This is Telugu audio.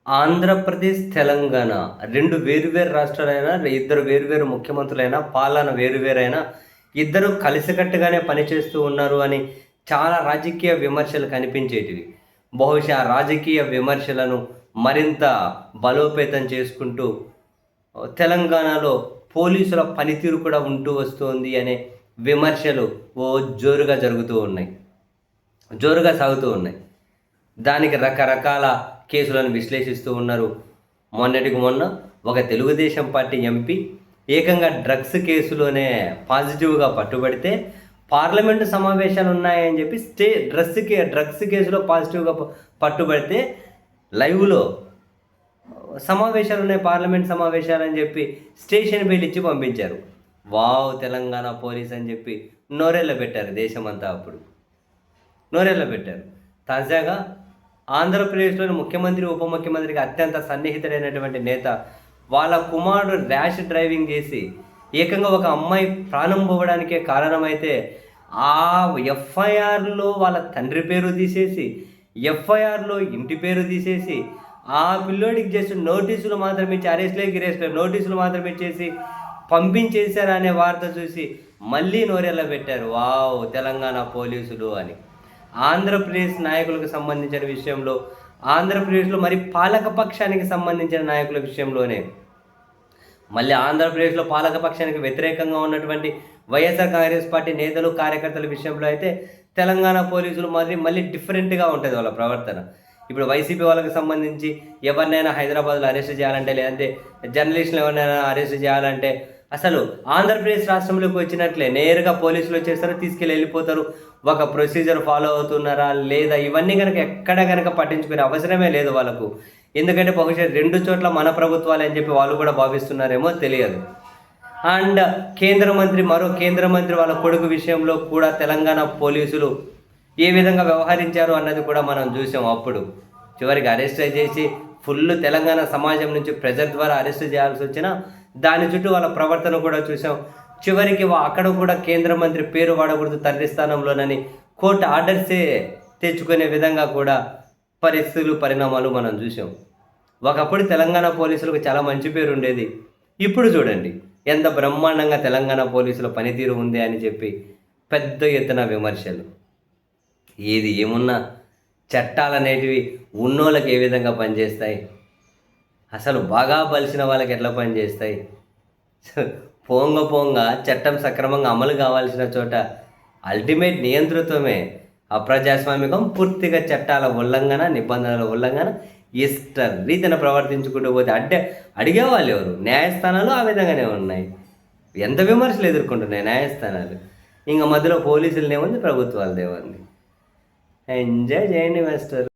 ఆంధ్రప్రదేశ్, తెలంగాణ 2 వేరు రాష్ట్రాలైనా, ఇద్దరు వేరు ముఖ్యమంత్రులైనా, పాలన వేరైనా ఇద్దరు కలిసికట్టుగానే పనిచేస్తూ ఉన్నారు అని చాలా రాజకీయ విమర్శలు కనిపించేటివి. బహుశా రాజకీయ విమర్శలను మరింత బలోపేతం చేసుకుంటూ తెలంగాణలో పోలీసుల పనితీరు కూడా ఉంటూ వస్తోంది అనే విమర్శలు జోరుగా జరుగుతూ ఉన్నాయి. జోరుగా సాగుతూ ఉన్నాయి. దానికి రకరకాల కేసులను విశ్లేషిస్తూ ఉన్నారు. మొన్నటికి మొన్న ఒక తెలుగుదేశం పార్టీ ఎంపీ ఏకంగా డ్రగ్స్ కేసులోనే పాజిటివ్గా పట్టుబడితే పార్లమెంటు సమావేశాలు ఉన్నాయని చెప్పి డ్రగ్స్ కేసులో పాజిటివ్గా పట్టుబడితే లైవ్లో సమావేశాలు ఉన్నాయి, పార్లమెంట్ సమావేశాలు అని చెప్పి స్టేషన్ బెయిల్ ఇచ్చి పంపించారు. వావ్ తెలంగాణ పోలీస్ అని చెప్పి నోరెళ్ళ పెట్టారు దేశమంతా. అప్పుడు నోరెళ్ళ పెట్టారు. తాజాగా ఆంధ్రప్రదేశ్లోని ముఖ్యమంత్రి, ఉప ముఖ్యమంత్రికి అత్యంత సన్నిహితుడైనటువంటి నేత వాళ్ళ కుమారుడు ర్యాష్ డ్రైవింగ్ చేసి ఏకంగా ఒక అమ్మాయి ప్రాణం పోవడానికే కారణమైతే ఆ ఎఫ్ఐఆర్లో వాళ్ళ తండ్రి పేరు తీసేసి, ఎఫ్ఐఆర్లో ఇంటి పేరు తీసేసి, ఆ పిల్లోడికి జస్ట్ నోటీసులు మాత్రమే ఇచ్చి, అరెస్ట్లే నోటీసులు మాత్రమే ఇచ్చేసి పంపించేశారనే వార్త చూసి మళ్ళీ నోరెళ్ళ పెట్టారు. వావ్ తెలంగాణ పోలీసులు అని. ఆంధ్రప్రదేశ్ నాయకులకు సంబంధించిన విషయంలో, ఆంధ్రప్రదేశ్లో మరి పాలకపక్షానికి సంబంధించిన నాయకుల విషయంలోనే మళ్ళీ ఆంధ్రప్రదేశ్లో పాలకపక్షానికి వ్యతిరేకంగా ఉన్నటువంటి వైఎస్ఆర్ కాంగ్రెస్ పార్టీ నేతలు, కార్యకర్తల విషయంలో అయితే తెలంగాణ పోలీసులు మళ్ళీ డిఫరెంట్గా ఉంటుంది వాళ్ళ ప్రవర్తన. ఇప్పుడు వైసీపీ వాళ్ళకి సంబంధించి ఎవరినైనా హైదరాబాద్లో అరెస్ట్ చేయాలంటే, లేదంటే జర్నలిస్టులు ఎవరినైనా అరెస్ట్ చేయాలంటే అసలు ఆంధ్రప్రదేశ్ రాష్ట్రంలోకి వచ్చినట్లే నేరుగా పోలీసులు వచ్చేస్తారు, వెళ్ళిపోతారు. ఒక ప్రొసీజర్ ఫాలో అవుతున్నారా లేదా ఇవన్నీ కనుక పట్టించుకునే అవసరమే లేదు వాళ్ళకు. ఎందుకంటే బహుశా 2 చోట్ల మన ప్రభుత్వాలు అని చెప్పి వాళ్ళు కూడా భావిస్తున్నారేమో తెలియదు. అండ్ మరో కేంద్ర మంత్రి వాళ్ళ కొడుకు విషయంలో కూడా తెలంగాణ పోలీసులు ఏ విధంగా వ్యవహరించారు అన్నది కూడా మనం చూసాం. అప్పుడు చివరికి అరెస్ట్ చేసి ఫుల్ తెలంగాణ సమాజం నుంచి ప్రెజర్ ద్వారా అరెస్ట్ చేయాల్సి వచ్చినా దాని చుట్టూ వాళ్ళ ప్రవర్తన కూడా చూసాం. చివరికి అక్కడ కూడా కేంద్ర మంత్రి పేరు వాడకూడదు తండ్రి స్థానంలోనని కోర్టు ఆర్డర్సే తెచ్చుకునే విధంగా కూడా పరిణామాలు మనం చూసాం. ఒకప్పుడు తెలంగాణ పోలీసులకు చాలా మంచి పేరు ఉండేది. ఇప్పుడు చూడండి ఎంత బ్రహ్మాండంగా తెలంగాణ పోలీసుల పనితీరు ఉంది అని చెప్పి పెద్ద ఎత్తున విమర్శలు. ఏది ఏమున్నా చట్టాలు అనేటివి ఉన్నోళ్ళకి ఏ విధంగా పనిచేస్తాయి, అసలు బాగా బలిసిన వాళ్ళకి ఎట్లా పనిచేస్తాయి? పోంగ చట్టం సక్రమంగా అమలు కావాల్సిన చోట అల్టిమేట్ నియంతృత్వమే అప్రజాస్వామికం, పూర్తిగా చట్టాల ఉల్లంఘన, నిబంధనల ఉల్లంఘన, ఇష్ట రీతిన ప్రవర్తించుకుంటూ పోతే అడిగేవాళ్ళు ఎవరు? న్యాయస్థానాలు ఆ విధంగానే ఉన్నాయి. ఎంత విమర్శలు ఎదుర్కొంటున్నాయి న్యాయస్థానాలు. ఇంకా మధ్యలో పోలీసులనేముంది, ప్రభుత్వాలదేముంది. ఎంజాయ్ చేయండి మాస్టర్.